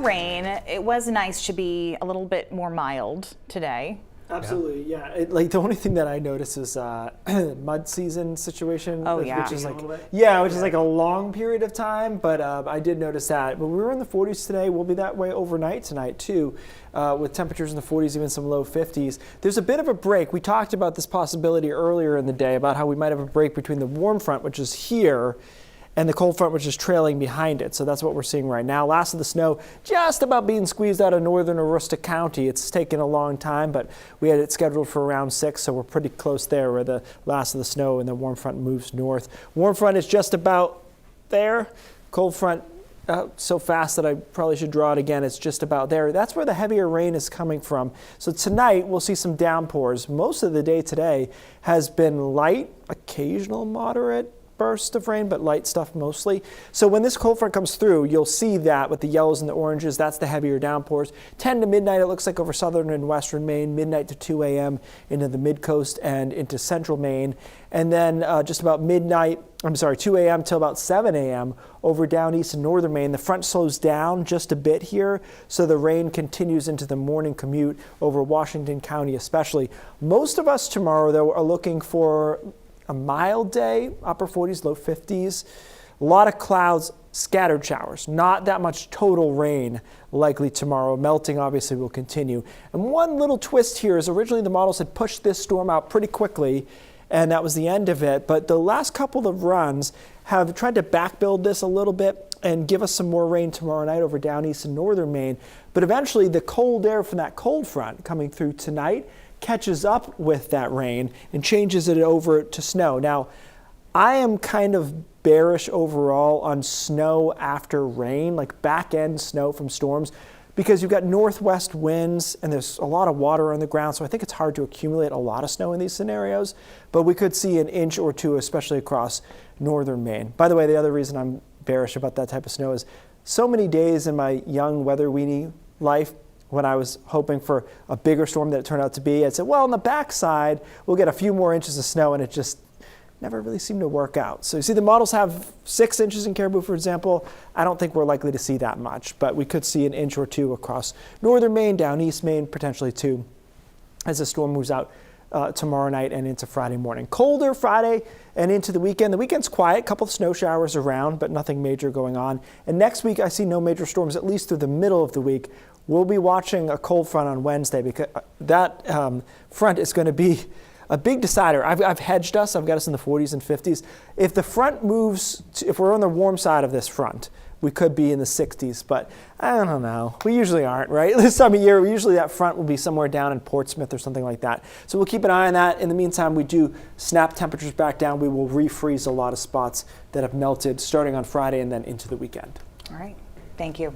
rain, it was nice to be a little bit more mild today. Absolutely, yeah. Like the only thing that I notice is mud season situation. Oh, yeah. Which is like, which is like a long period of time. But I did notice that. But we were in the 40s today. We'll be that way overnight tonight too, with temperatures in the 40s, even some low 50s. There's a bit of a break. We talked about this possibility earlier in the day about how we might have a break between the warm front, which is here, and the cold front, which is trailing behind it. So that's what we're seeing right now. Last of the snow just about being squeezed out of northern Aroostook County. It's taken a long time, but we had it scheduled for around 6, so we're pretty close there where the last of the snow and the warm front moves north. Warm front is just about there. Cold front so fast that I probably should draw it again. It's just about there. That's where the heavier rain is coming from. So tonight we'll see some downpours. Most of the day today has been light, occasional moderate burst of rain, but light stuff mostly. So when this cold front comes through, you'll see that with the yellows and the oranges, that's the heavier downpours. 10 to midnight, it looks like over southern and western Maine, midnight to 2 a.m. into the mid-coast and into central Maine. And then just about 2 a.m. till about 7 a.m. over down east and northern Maine. The front slows down just a bit here, so the rain continues into the morning commute over Washington County especially. Most of us tomorrow, though, are looking for a mild day, upper 40s, low 50s. A lot of clouds, scattered showers, not that much total rain likely tomorrow. Melting obviously will continue. And one little twist here is originally the models had pushed this storm out pretty quickly, and that was the end of it. But the last couple of runs have tried to backbuild this a little bit and give us some more rain tomorrow night over down east and northern Maine. But eventually the cold air from that cold front coming through tonight catches up with that rain and changes it over to snow. Now, I am kind of bearish overall on snow after rain, like back-end snow from storms, because you've got northwest winds and there's a lot of water on the ground, so I think it's hard to accumulate a lot of snow in these scenarios, but we could see an inch or two, especially across northern Maine. By the way, the other reason I'm bearish about that type of snow is so many days in my young weather weenie life, when I was hoping for a bigger storm than it turned out to be, I said, well, on the backside, we'll get a few more inches of snow, and it just never really seemed to work out. So you see the models have 6 inches in Caribou, for example. I don't think we're likely to see that much, but we could see an inch or two across northern Maine, down east Maine, potentially too, as the storm moves out tomorrow night and into Friday morning. Colder Friday and into the weekend. The weekend's quiet, a couple of snow showers around, but nothing major going on. And next week, I see no major storms, at least through the middle of the week. We'll be watching a cold front on Wednesday because that front is going to be a big decider. I've hedged us. I've got us in the 40s and 50s. If the front moves, if we're on the warm side of this front, we could be in the 60s, but I don't know. We usually aren't, right? This time of year, usually that front will be somewhere down in Portsmouth or something like that. So we'll keep an eye on that. In the meantime, we do snap temperatures back down. We will refreeze a lot of spots that have melted starting on Friday and then into the weekend. All right. Thank you.